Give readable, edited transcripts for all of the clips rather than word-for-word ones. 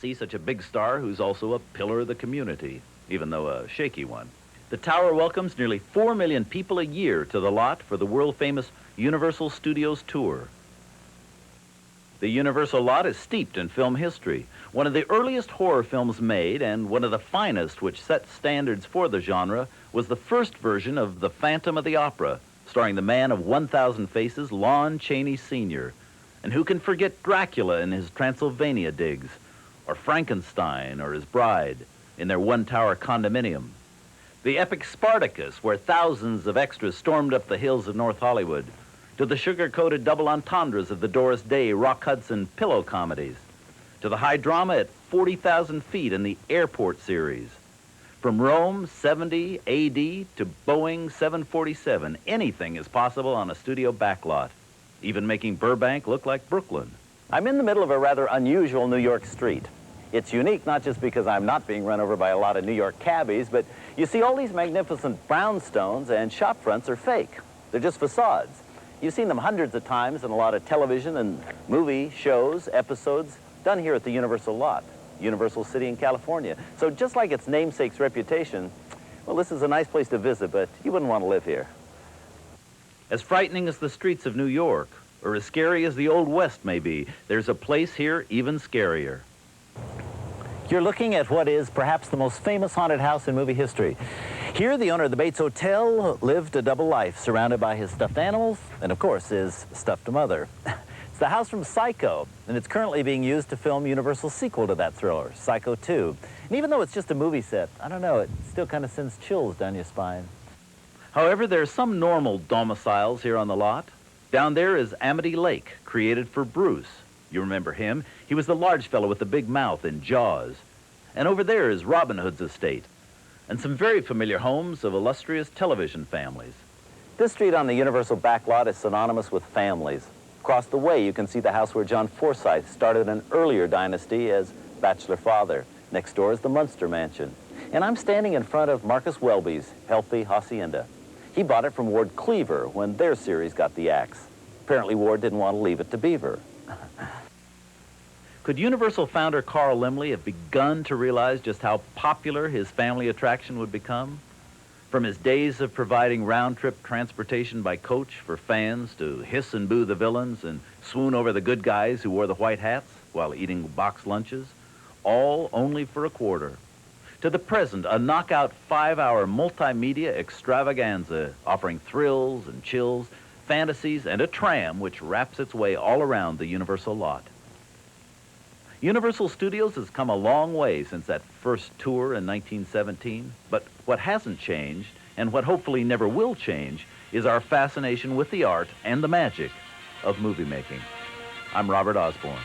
See such a big star who's also a pillar of the community, even though a shaky one. The tower welcomes nearly 4 million people a year to the lot for the world-famous Universal Studios tour. The Universal lot is steeped in film history. One of the earliest horror films made, and one of the finest which set standards for the genre, was the first version of The Phantom of the Opera, starring the man of 1,000 faces, Lon Chaney Sr. And who can forget Dracula in his Transylvania digs, or Frankenstein or his bride in their one-tower condominium. The epic Spartacus, where thousands of extras stormed up the hills of North Hollywood, to the sugar-coated double entendres of the Doris Day, Rock Hudson pillow comedies, to the high drama at 40,000 feet in the Airport series. From Rome 70 AD to Boeing 747, anything is possible on a studio backlot, even making Burbank look like Brooklyn. I'm in the middle of a rather unusual New York street. It's unique not just because I'm not being run over by a lot of New York cabbies, but you see all these magnificent brownstones and shop fronts are fake. They're just facades. You've seen them hundreds of times in a lot of television and movie shows, episodes, done here at the Universal lot, Universal City in California. So just like its namesake's reputation, well, this is a nice place to visit, but you wouldn't want to live here. As frightening as the streets of New York, or as scary as the Old West may be, there's a place here even scarier. You're looking at what is perhaps the most famous haunted house in movie history. Here, the owner of the Bates Hotel lived a double life, surrounded by his stuffed animals and, of course, his stuffed mother. It's the house from Psycho, and it's currently being used to film Universal's sequel to that thriller, Psycho 2. And even though it's just a movie set, I don't know, it still kind of sends chills down your spine. However, there are some normal domiciles here on the lot. Down there is Amity Lake, created for Bruce. You remember him. He was the large fellow with the big mouth in Jaws. And over there is Robin Hood's estate, and some very familiar homes of illustrious television families. This street on the Universal backlot is synonymous with families. Across the way, you can see the house where John Forsythe started an earlier dynasty as bachelor father. Next door is the Munster Mansion. And I'm standing in front of Marcus Welby's Healthy Hacienda. He bought it from Ward Cleaver when their series got the axe. Apparently, Ward didn't want to leave it to Beaver. Could Universal founder Carl Laemmle have begun to realize just how popular his family attraction would become? From his days of providing round-trip transportation by coach for fans to hiss and boo the villains and swoon over the good guys who wore the white hats while eating box lunches, all only for a quarter. To the present, a knockout 5-hour multimedia extravaganza offering thrills and chills, fantasies, and a tram which wraps its way all around the Universal lot. Universal Studios has come a long way since that first tour in 1917, but what hasn't changed, and what hopefully never will change, is our fascination with the art and the magic of movie making. I'm Robert Osborne.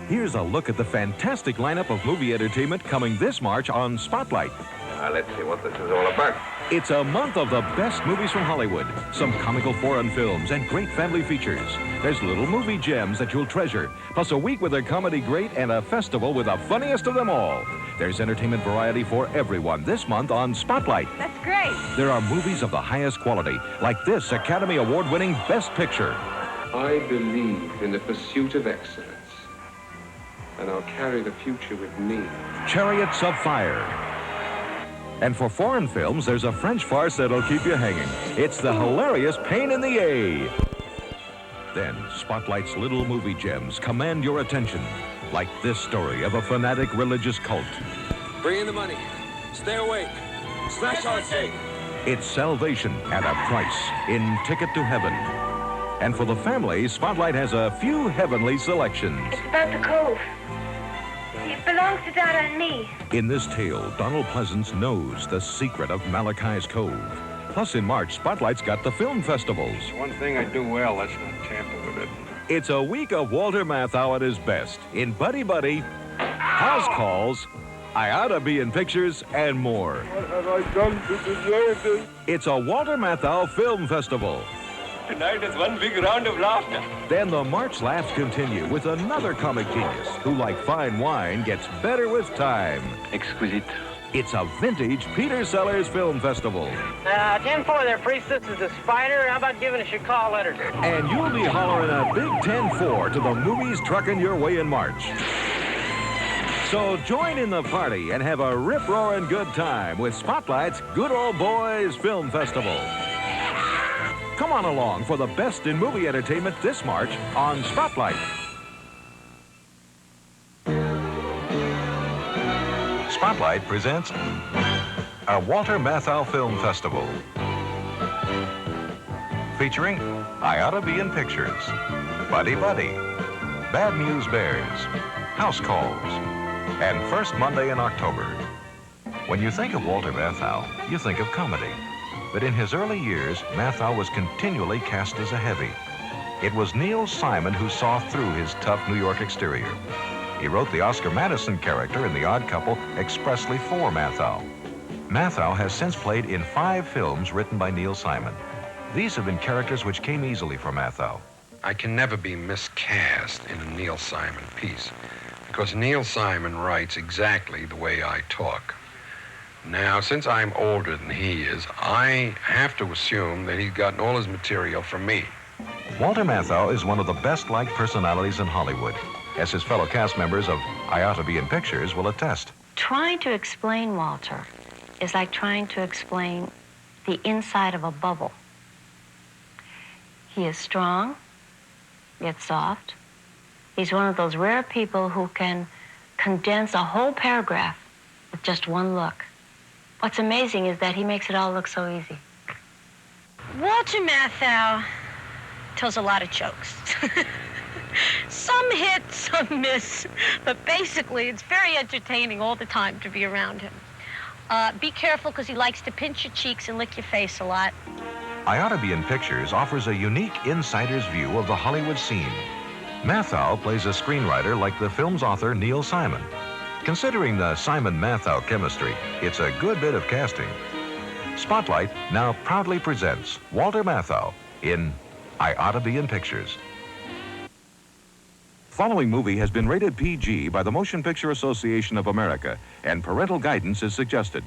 Here's a look at the fantastic lineup of movie entertainment coming this March on Spotlight. Let's see what this is all about. It's a month of the best movies from Hollywood, some comical foreign films, and great family features. There's little movie gems that you'll treasure, plus a week with a comedy great and a festival with the funniest of them all. There's entertainment variety for everyone this month on Spotlight. That's great. There are movies of the highest quality, like this Academy Award-winning Best Picture. I believe in the pursuit of excellence, and I'll carry the future with me. Chariots of Fire. And for foreign films, there's a French farce that'll keep you hanging. It's the hilarious Pain in the A. Then, Spotlight's little movie gems command your attention, like this story of a fanatic religious cult. Bring in the money. Stay awake. Smash our tape. It's salvation at a price in Ticket to Heaven. And for the family, Spotlight has a few heavenly selections. It's about the cove. It belongs to Dad and me. In this tale, Donald Pleasance knows the secret of Malachi's Cove. Plus, in March, Spotlight's got the film festivals. One thing I do well, let's not tamper with it. It's a week of Walter Matthau at his best in Buddy Buddy, House Calls, I Oughta Be in Pictures, and more. What have I done to deserve this? It's a Walter Matthau Film Festival. Tonight is one big round of laughter. Then the March laughs continue with another comic genius who, like fine wine, gets better with time. Exquisite. It's a vintage Peter Sellers Film Festival. 10-4 there, priest. This is the Spider. How about giving us your call letters? And you'll be hollering a big 10-4 to the movies trucking your way in March. So join in the party and have a rip-roaring good time with Spotlight's Good Old Boys Film Festival. Come on along for the best in movie entertainment this March on Spotlight. Spotlight presents a Walter Matthau Film Festival featuring I Oughta Be in Pictures, Buddy Buddy, Bad News Bears, House Calls, and First Monday in October. When you think of Walter Matthau, you think of comedy. But in his early years, Matthau was continually cast as a heavy. It was Neil Simon who saw through his tough New York exterior. He wrote the Oscar Madison character in The Odd Couple expressly for Matthau. Matthau has since played in 5 films written by Neil Simon. These have been characters which came easily for Matthau. I can never be miscast in a Neil Simon piece because Neil Simon writes exactly the way I talk. Now, since I'm older than he is, I have to assume that he's gotten all his material from me. Walter Matthau is one of the best-liked personalities in Hollywood, as his fellow cast members of I Oughta Be in Pictures will attest. Trying to explain Walter is like trying to explain the inside of a bubble. He is strong, yet soft. He's one of those rare people who can condense a whole paragraph with just one look. What's amazing is that he makes it all look so easy. Walter Matthau tells a lot of jokes. Some hit, some miss, but basically it's very entertaining all the time to be around him. Be careful because he likes to pinch your cheeks and lick your face a lot. I Oughta Be in Pictures offers a unique insider's view of the Hollywood scene. Matthau plays a screenwriter like the film's author, Neil Simon. Considering the Simon-Matthau chemistry, it's a good bit of casting. Spotlight now proudly presents Walter Matthau in I Oughta Be in Pictures. Following movie has been rated PG by the Motion Picture Association of America, and parental guidance is suggested.